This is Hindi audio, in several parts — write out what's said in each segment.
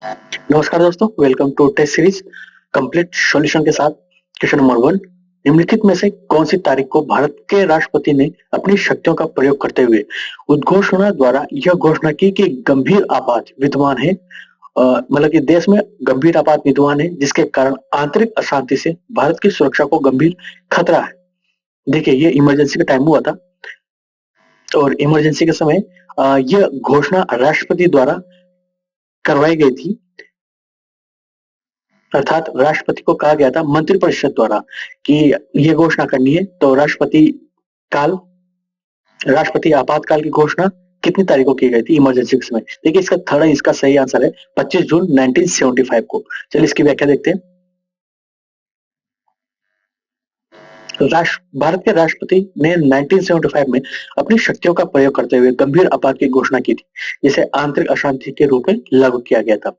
नमस्कार दोस्तों, welcome to test series complete solution के साथ। क्वेश्चन नंबर 1, निम्नलिखित में से कौन सी तारीख को भारत के राष्ट्रपति ने अपनी शक्तियों का प्रयोग करते हुए उद्घोषणा द्वारा यह घोषणा की कि गंभीर आपात विद्यमान है, मतलब कि देश में गंभीर आपात विद्यमान है जिसके कारण आंतरिक अशांति से भारत की सुरक्षा को गंभीर खतरा है। देखिए, ये इमरजेंसी का टाइम हुआ था और इमरजेंसी के समय यह घोषणा राष्ट्रपति द्वारा करवाई गई थी, अर्थात राष्ट्रपति को कहा गया था मंत्रिपरिषद द्वारा कि ये घोषणा करनी है। तो राष्ट्रपति आपातकाल की घोषणा कितनी तारीख को की गई थी इमरजेंसी के समय? देखिए, इसका सही आंसर है 25 जून 1975 को। चलिए इसकी व्याख्या देखते हैं। भारत के राष्ट्रपति ने 1975 में अपनी शक्तियों का प्रयोग करते हुए गंभीर आपात की घोषणा की थी, जिसे आंतरिक अशांति के रूप में लागू किया गया था।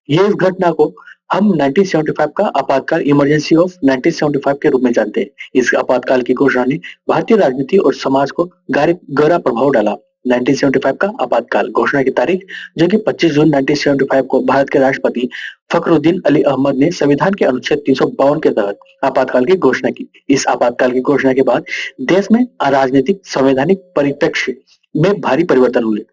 ये इस घटना को हम 1975 का आपातकाल, इमरजेंसी ऑफ 1975 के रूप में जानते हैं। इस आपातकाल की घोषणा ने भारतीय राजनीति और समाज को गहरा प्रभाव डाला। 1975 का आपातकाल घोषणा की तारीख, जो कि 25 जून 1975 को भारत के राष्ट्रपति फखरुद्दीन अली अहमद ने संविधान के अनुच्छेद 352 के तहत आपातकाल की घोषणा की। इस आपातकाल की घोषणा के बाद देश में राजनीतिक संवैधानिक परिप्रेक्ष्य में भारी परिवर्तन हुए।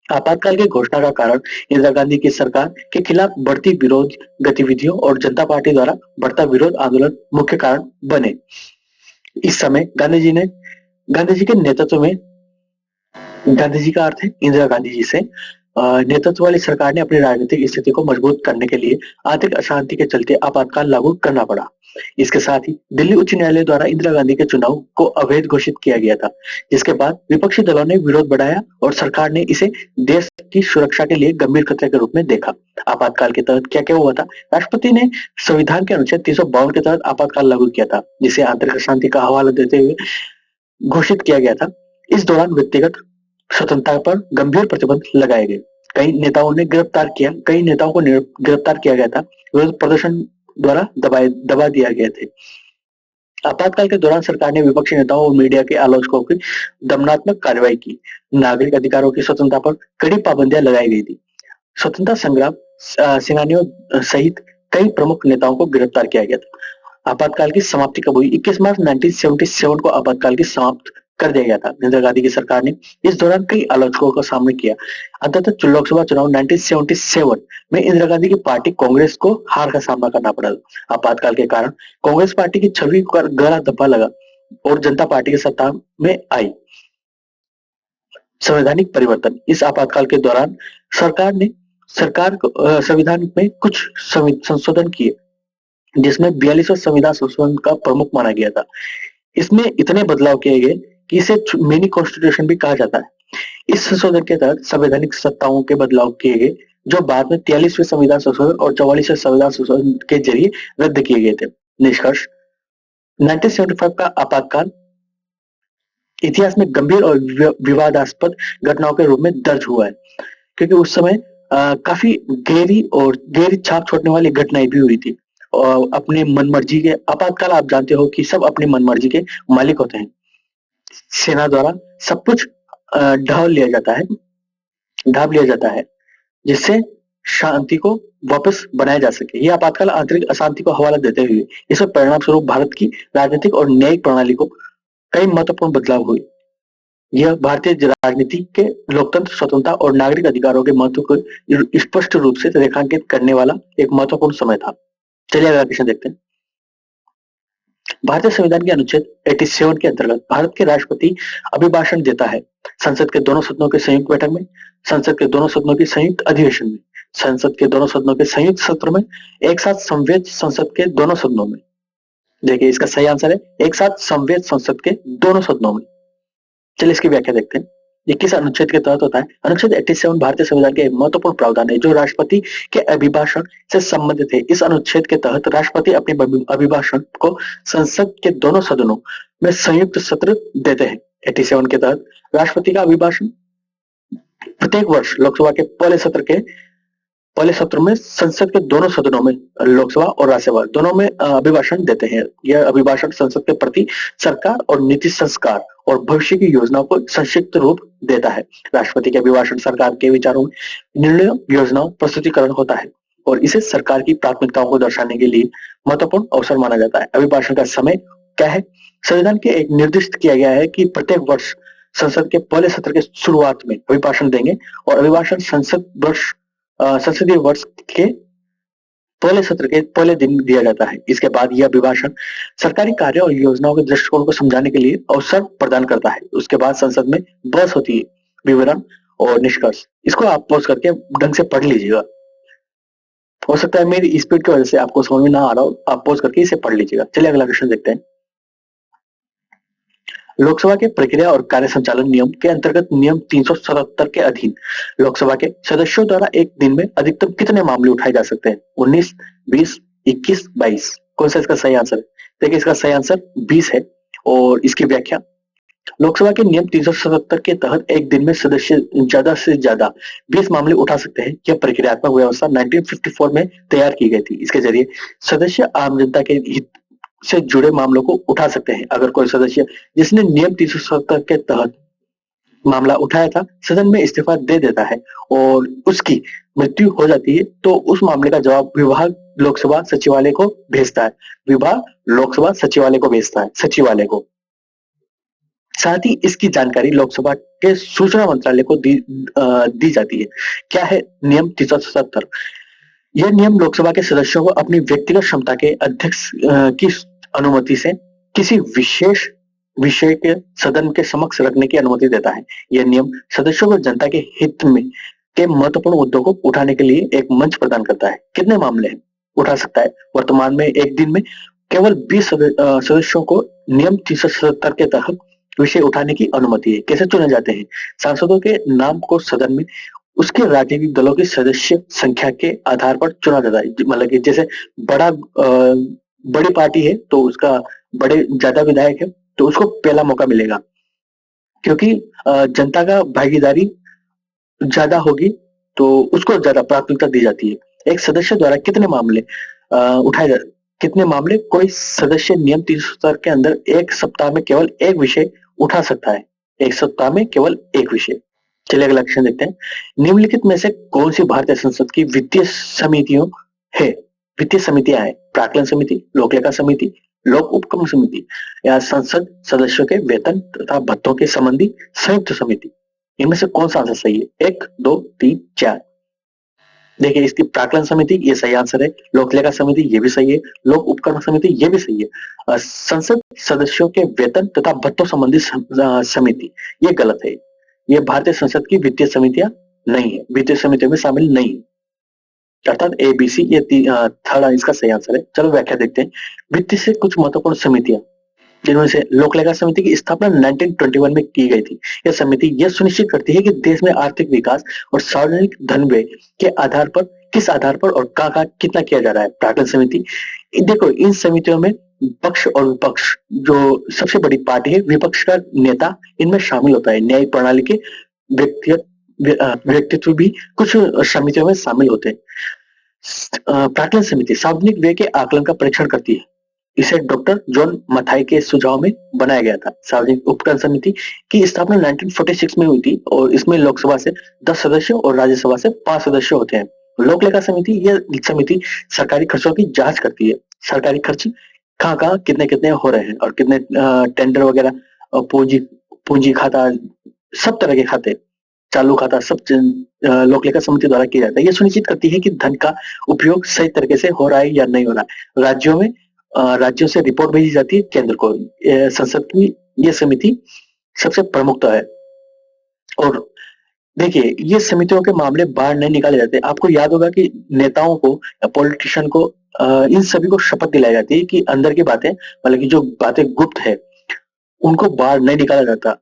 आपातकाल की घोषणा का कारण इंदिरा गांधी की सरकार के खिलाफ बढ़ती विरोध गतिविधियों और जनता पार्टी द्वारा बढ़ता विरोध आंदोलन मुख्य कारण बने। इस समय गांधी जी के नेतृत्व में, गांधी जी का अर्थ है इंदिरा गांधी जी से, नेतृत्व वाली सरकार ने अपनी राजनीतिक स्थिति को मजबूत करने के लिए आर्थिक अशांति के चलते आपातकाल लागू करना पड़ा। इसके साथ ही दिल्ली उच्च न्यायालय द्वारा इंदिरा गांधी के चुनाव को अवैध घोषित किया गया था, जिसके बाद विपक्षी दलों ने विरोध बढ़ाया और सरकार ने इसे देश की सुरक्षा के लिए गंभीर खतरे के रूप में देखा। आपातकाल के तहत क्या क्या हुआ था? राष्ट्रपति ने संविधान के अनुच्छेद 352 के तहत आपातकाल लागू किया था, जिसे आंतरिक अशांति का हवाला देते हुए घोषित किया गया था। इस दौरान व्यक्तिगत स्वतंत्रता पर गंभीर प्रतिबंध लगाए गए। कई नेताओं को गिरफ्तार किया गया था, विरोध प्रदर्शन द्वारा दबा दिया गए थे। आपातकाल के दौरान सरकार ने विपक्षी नेताओं और मीडिया के आलोचकों की दमनात्मक कार्रवाई की। नागरिक अधिकारों की स्वतंत्रता पर कड़ी पाबंदियां लगाई गई थी। स्वतंत्रता संग्राम सेनानियों सहित कई प्रमुख नेताओं को गिरफ्तार किया गया था। आपातकाल की समाप्ति कब हुई? 21 मार्च 1977 को आपातकाल की समाप्त कर दिया गया था। इंदिरा गांधी की सरकार ने इस दौरान कई आलोचकों का सामना किया। अंततः लोकसभा चुनाव 1977 में इंदिरा गांधी की पार्टी कांग्रेस को हार का सामना करना पड़ा। आपातकाल के कारण कांग्रेस पार्टी की छवि पर गहरा धब्बा लगा और जनता पार्टी की सत्ता में आई। संवैधानिक परिवर्तन। इस आपातकाल के दौरान सरकार संविधान में कुछ संशोधन किए, जिसमें 42वां संविधान संशोधन का प्रमुख माना गया था। इसमें इतने बदलाव किए गए कि इसे मिनी कॉन्स्टिट्यूशन भी कहा जाता है। इस संशोधन के तहत संवैधानिक सत्ताओं के बदलाव किए गए, जो बाद में 43वें संविधान संशोधन और 44वें संविधान संशोधन के जरिए रद्द किए गए थे। निष्कर्ष, 1975 का आपातकाल इतिहास में गंभीर और विवादास्पद घटनाओं के रूप में दर्ज हुआ है, क्योंकि उस समय काफी गहरी छाप छोड़ने वाली घटनाएं भी हुई थी। और अपने मनमर्जी के आपातकाल, आप जानते हो कि सब अपनी मनमर्जी के मालिक होते हैं। सेना द्वारा सब कुछ ढाप लिया जाता है जिससे शांति को वापस बनाया जा सके। यह आपातकाल आंतरिक अशांति को हवाला देते हुए इसके परिणाम स्वरूप भारत की राजनीतिक और न्यायिक प्रणाली को कई महत्वपूर्ण बदलाव हुए। यह भारतीय राजनीति के लोकतंत्र, स्वतंत्रता और नागरिक अधिकारों के महत्व को स्पष्ट रूप से रेखांकित करने वाला एक महत्वपूर्ण समय था। चलिए अगला क्वेश्चन देखते हैं। भारतीय संविधान के अनुच्छेद 87 के अंतर्गत भारत के राष्ट्रपति अभिभाषण देता है संसद के दोनों सदनों के संयुक्त बैठक में, संसद के दोनों सदनों के संयुक्त अधिवेशन में, संसद के दोनों सदनों के संयुक्त सत्र में, एक साथ संवैध संसद के दोनों सदनों में। देखिए, इसका सही आंसर है एक साथ संवैध संसद के दोनों सदनों में। चलिए इसकी व्याख्या देखते हैं। ये किस अनुच्छेद के तहत होता है? अनुच्छेद 87 भारतीय संविधान के एक महत्वपूर्ण प्रावधान है जो राष्ट्रपति के अभिभाषण से संबंधित है। इस अनुच्छेद के तहत राष्ट्रपति अपने अभिभाषण को संसद के दोनों सदनों में संयुक्त सत्र देते हैं। 87 के तहत राष्ट्रपति का अभिभाषण प्रत्येक वर्ष लोकसभा के पहले सत्र के पहले सत्र में संसद के दोनों सदनों में, लोकसभा और राज्यसभा दोनों में अभिभाषण देते हैं। यह अभिभाषण संसद के प्रति सरकार और नीति संस्कार और भविष्य की योजनाओं को संक्षिप्त रूप देता है। राष्ट्रपति के अभिभाषण सरकार के विचारों, निर्णयों, योजनाओं प्रस्तुतिकरण होता है और इसे सरकार की प्राथमिकताओं को दर्शाने के लिए महत्वपूर्ण अवसर माना जाता है। अभिभाषण का समय क्या है? संविधान के एक निर्दिष्ट किया गया है कि प्रत्येक वर्ष संसद के पहले सत्र के शुरुआत में अभिभाषण देंगे और अभिभाषण संसदीय वर्ष के पहले सत्र के पहले दिन दिया जाता है। इसके बाद यह अभिभाषण सरकारी कार्य और योजनाओं के दृष्टिकोण को समझाने के लिए अवसर प्रदान करता है। उसके बाद संसद में बहस होती है, विवरण और निष्कर्ष। इसको आप पॉज करके ढंग से पढ़ लीजिएगा। हो सकता है मेरी स्पीड की वजह से आपको समझ में ना आ रहा हो, आप पॉज करके इसे पढ़ लीजिएगा। चलिए अगला क्वेश्चन देखते हैं। लोकसभा के प्रक्रिया और कार्य संचालन नियम के अंतर्गत नियम 377 के अधीन लोकसभा के सदस्यों द्वारा एक दिन में अधिकतम कितने मामले उठाए जा सकते हैं? 19, 20, 21, 22। कौन सा इसका सही आंसर है? देखिए इसका सही आंसर 20 है। और इसकी व्याख्या, लोकसभा के नियम 377 के तहत एक दिन में सदस्य ज्यादा से ज्यादा 20 मामले उठा सकते हैं। यह प्रक्रियात्मक व्यवस्था 1954 में तैयार की गई थी। इसके जरिए सदस्य आम जनता के हित से जुड़े मामलों को उठा सकते हैं। अगर कोई सदस्य जिसने नियम 377 के तहत मामला उठाया था सदन में इस्तीफा दे देता है और उसकी मृत्यु हो जाती है तो उस मामले का जवाब विभाग लोकसभा सचिवालय को भेजता है। विभाग लोकसभा सचिवालय को भेजता है, सचिवालय को। साथ ही इसकी जानकारी लोकसभा के सूचना मंत्रालय को दी जाती है। क्या है नियम 377? यह नियम लोकसभा के सदस्यों को अपनी व्यक्तिगत क्षमता के अध्यक्ष की अनुमति से किसी विशेष विषय के सदन के समक्ष रखने की अनुमति देता है। यह नियम सदस्यों को जनता के हित में के महत्वपूर्ण मुद्दों को उठाने के लिए एक मंच प्रदान करता है। कितने मामले उठा सकता है? वर्तमान में एक दिन में केवल 20 सदस्यों को नियम 377 के तहत विषय उठाने की अनुमति है। कैसे चुने जाते हैं? सांसदों के नाम को सदन में उसके राजनीतिक दलों की सदस्य संख्या के आधार पर चुना जाता है। मतलब कि जैसे बड़ी पार्टी है तो उसका बड़े ज्यादा विधायक है तो उसको पहला मौका मिलेगा, क्योंकि जनता का भागीदारी ज्यादा होगी तो उसको ज्यादा प्राथमिकता दी जाती है। एक सदस्य द्वारा कितने मामले कितने मामले कोई सदस्य नियम 377 के अंदर एक सप्ताह में केवल एक विषय उठा सकता है? एक सप्ताह में केवल एक विषय। चलिए अगला क्वेश्चन देखते हैं। निम्नलिखित में से कौन सी भारतीय संसद की वित्तीय समितियां हैं? प्राक्कलन समिति, लोकलेखा समिति, लोक उपक्रम समिति या संसद सदस्यों के वेतन तथा भत्तों के संबंधी संयुक्त समिति। इनमें से कौन सा आंसर सही है? 1, 2, 3, 4। देखिए इसकी प्राक्कलन समिति ये सही आंसर है, लोकलेखा समिति ये भी सही है, लोक उपक्रम समिति ये भी सही है। संसद सदस्यों के वेतन तथा भत्तों संबंधी समिति ये गलत है। ये भारतीय संसद की वित्तीय समितियां नहीं है, वित्तीय समितियों में शामिल नहीं है। अर्थात ABC ये थर्ड इसका सही आंसर है। चलो व्याख्या देखते हैं। वित्त से कुछ महत्वपूर्ण समितियां, जिनमें से लोकलेखा समिति की स्थापना 1921 में की गई थी। यह समिति यह सुनिश्चित करती है कि देश में आर्थिक विकास और सार्वजनिक धन व्यय के आधार पर किस आधार पर और कहाँ कितना किया जा रहा है। प्राक्कलन समिति, देखो इन समितियों में पक्ष और विपक्ष, जो सबसे बड़ी पार्टी है विपक्ष का नेता इनमें शामिल होता है। न्यायिक प्रणाली के व्यक्तित्व भी कुछ समितियों में शामिल होते हैं। प्राक्कलन समिति सार्वजनिक व्यय के आकलन का परीक्षण करती है। इसे डॉक्टर जॉन मथाई के सुझाव में बनाया गया था। सार्वजनिक उपक्रम समिति की स्थापना 1946 में हुई थी और इसमें लोकसभा से 10 सदस्य और राज्यसभा से 5 सदस्य होते हैं। लोकलेखा समिति यह समिति सरकारी खर्चों की जांच करती है। सरकारी खर्च कहाँ कितने कितने हो रहे हैं और कितने टेंडर वगैरह, पूंजी खाता, सब तरह के खाते, चालू खाता, सब लोकलेखा समिति द्वारा किया जाता है। यह सुनिश्चित करती है कि धन का उपयोग सही तरीके से हो रहा है या नहीं हो रहा है। राज्यों से रिपोर्ट भेजी जाती है केंद्र को। संसद की यह समिति सबसे प्रमुख है। और देखिए ये समितियों के मामले बाहर नहीं निकाले जाते। आपको याद होगा कि नेताओं को या पॉलिटिशियन को इन सभी को शपथ दिलाई जाती है कि अंदर की बातें, मतलब कि जो बातें गुप्त है उनको बाहर नहीं निकाला जाता।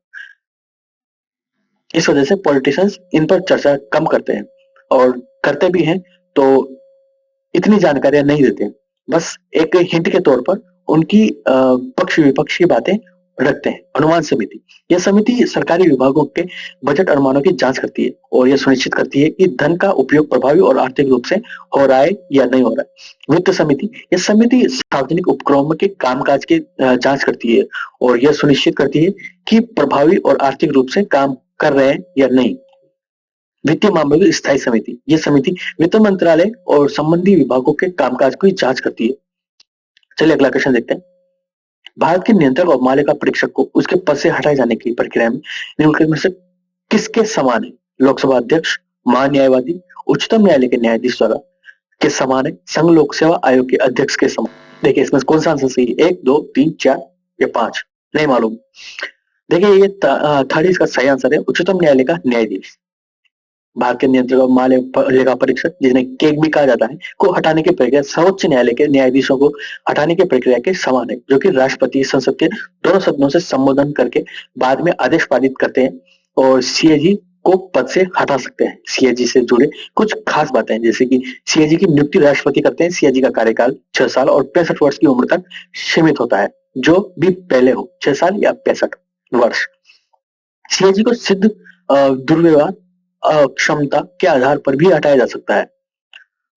इस वजह से पॉलिटिशियंस इन पर चर्चा कम करते हैं और करते भी हैं तो इतनी जानकारियां नहीं देते। बस एक हिंट के तौर पर उनकी पक्ष विपक्ष की बातें रखते हैं। अनुमान समिति, यह समिति सरकारी विभागों के बजट अनुमानों की जांच करती है और यह सुनिश्चित करती है कि धन का उपयोग प्रभावी और आर्थिक रूप से हो रहा है या नहीं हो रहा है। वित्त समिति, यह समिति सार्वजनिक उपक्रमों के कामकाज की जांच करती है और यह सुनिश्चित करती है कि प्रभावी और आर्थिक रूप से काम कर रहे हैं या नहीं। वित्तीय मामलों की स्थायी समिति, यह समिति वित्त मंत्रालय और संबंधी विभागों के कामकाज की जांच करती है। चलिए अगला क्वेश्चन देखते हैं। भारत के नियंत्रक और मालिका परीक्षक को उसके पद से हटाए जाने की प्रक्रिया में निम्नलिखित में से किसके समान है? लोकसभा अध्यक्ष, महान्यायवादी, उच्चतम न्यायालय के न्यायाधीश द्वारा के समान है, संघ लोक सेवा आयोग के अध्यक्ष के समान। देखिए इसमें कौन सा आंसर सही है? 1, 2, 3, 4 या 5? नहीं मालूम। देखिए ये थर्ड इसका सही आंसर है, उच्चतम न्यायालय का न्यायाधीश। भारत के नियंत्रक और मालिका परीक्षक, जिन्हें केक भी कहा जाता है, को हटाने की प्रक्रिया सर्वोच्च न्यायालय के न्यायाधीशों को हटाने की प्रक्रिया के समान है, जो कि राष्ट्रपति संसद के दोनों सदनों से संबोधन करके बाद में आदेश पारित करते हैं और सीएजी को पद से हटा सकते हैं। सीएजी से जुड़े कुछ खास बातें हैं, जैसे कि सीएजी की नियुक्ति राष्ट्रपति करते हैं। सीएजी का कार्यकाल 6 साल और 65 वर्ष की उम्र तक सीमित होता है, जो भी पहले हो, 6 साल या 65 वर्ष। सीएजी को सिद्ध दुर्व्यवहार, अक्षमता के आधार पर भी हटाया जा सकता है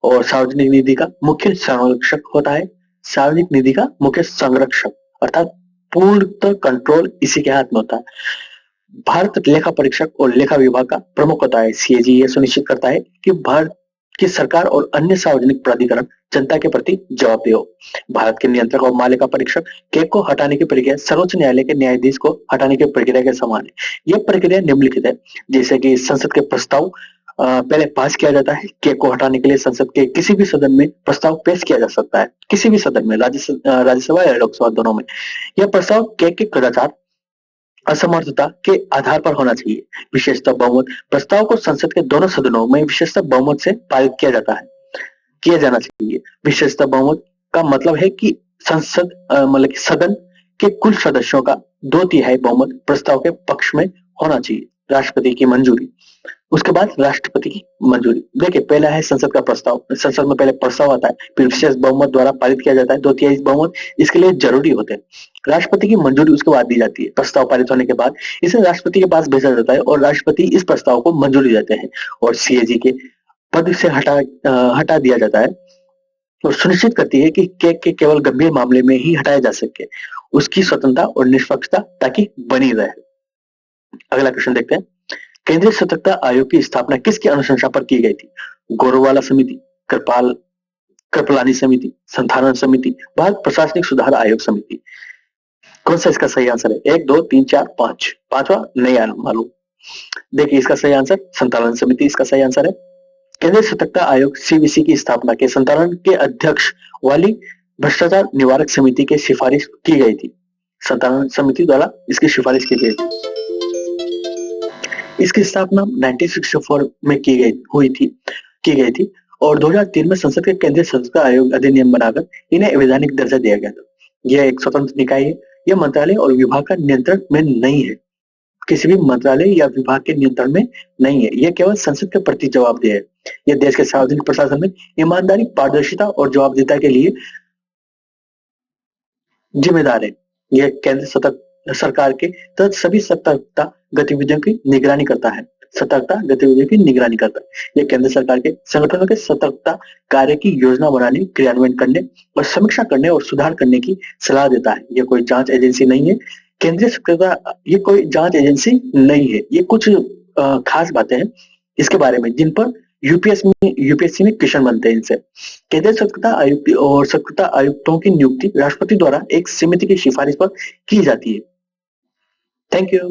और सार्वजनिक निधि का मुख्य संरक्षक होता है। सार्वजनिक निधि का मुख्य संरक्षक अर्थात पूर्णतः कंट्रोल इसी के हाथ में होता है। भारत लेखा परीक्षक और लेखा विभाग का प्रमुख होता है। सीएजी यह सुनिश्चित करता है कि भारत की सरकार और अन्य सार्वजनिक प्राधिकरण जनता के प्रति जवाबदेह हो। भारत के नियंत्रक और मालिका परीक्षक केक को हटाने की प्रक्रिया सर्वोच्च न्यायालय के न्यायाधीश को हटाने की प्रक्रिया के समान है। यह प्रक्रिया निम्नलिखित है, जैसे कि संसद के प्रस्ताव पहले पास किया जाता है। केक को हटाने के लिए संसद के किसी भी सदन में प्रस्ताव पेश किया जा सकता है, किसी भी सदन में, राज्यसभा या लोकसभा दोनों में। यह प्रस्ताव केक के कदाचार, असमर्थता के आधार पर होना चाहिए। विशेषता बहुमत, प्रस्ताव को संसद के दोनों सदनों में विशेषता बहुमत से पारित किया जाना चाहिए। विशेषता बहुमत का मतलब है कि संसद मतलब कि सदन के कुल सदस्यों का 2/3 बहुमत प्रस्ताव के पक्ष में होना चाहिए। राष्ट्रपति की मंजूरी, उसके बाद राष्ट्रपति की मंजूरी। देखिए पहला है संसद का प्रस्ताव। संसद में पहले प्रस्ताव आता है, फिर विशेष बहुमत द्वारा पारित किया जाता है। 2/3 बहुमत इसके लिए जरूरी होते हैं। राष्ट्रपति की मंजूरी उसके बाद दी जाती है। प्रस्ताव पारित होने के बाद इसे राष्ट्रपति के पास भेजा जाता है और राष्ट्रपति इस प्रस्ताव को मंजूरी देते हैं और सीएजी के पद से हटा दिया जाता है और सुनिश्चित करती है कि केक के केवल गंभीर मामले में ही हटाया जा सके। उसकी स्वतंत्रता और निष्पक्षता ताकि बनी रहे। अगला क्वेश्चन देखते हैं। केंद्रीय सतर्कता आयोग की स्थापना किसकी अनुशंसा पर की गई थी? गौरवाला समिति, कृपलानी समिति, संथालन समिति, भारत प्रशासनिक सुधार आयोग समिति। कौन सा इसका सही आंसर है? 1, 2, 3, 4, 5? पांचवा नहीं मालूम। देखिए इसका सही आंसर संचालन समिति इसका सही आंसर है। केंद्रीय सतर्कता आयोग सीवीसी की स्थापना के संचालन के अध्यक्ष वाली भ्रष्टाचार निवारक समिति की सिफारिश की गई थी। संचालन समिति द्वारा इसकी सिफारिश की गई थी। इसकी स्थापना 1964 में की गई थी और 2003 में संसद के केंद्रीय सतर्कता आयोग अधिनियम बनाकर इन्हें वैधानिक दर्जा दिया गया था। यह एक स्वतंत्र निकाय है। यह मंत्रालय और विभाग का नियंत्रण में नहीं है, किसी भी मंत्रालय या विभाग के नियंत्रण में नहीं है। यह केवल संसद के प्रति जवाबदेह है। यह देश के सार्वजनिक प्रशासन में ईमानदारी, पारदर्शिता और जवाबदेहिता के लिए जिम्मेदार है। यह केंद्र सरकार के तहत सभी सतर्कता गतिविधियों की निगरानी करता है। यह केंद्र सरकार के संगठनों के सतर्कता कार्य की योजना बनाने, क्रियान्वयन करने और समीक्षा करने और सुधार करने की सलाह देता है। यह कोई जांच एजेंसी नहीं है। केंद्रीय सतर्कता ये कोई जांच एजेंसी नहीं है। ये कुछ खास बातें हैं इसके बारे में जिन पर यूपीएससी में क्वेश्चन बनते हैं इनसे। केंद्रीय सतर्कता आयुक्त और सतर्कता आयुक्तों की नियुक्ति राष्ट्रपति द्वारा एक समिति की सिफारिश पर की जाती है। Thank you.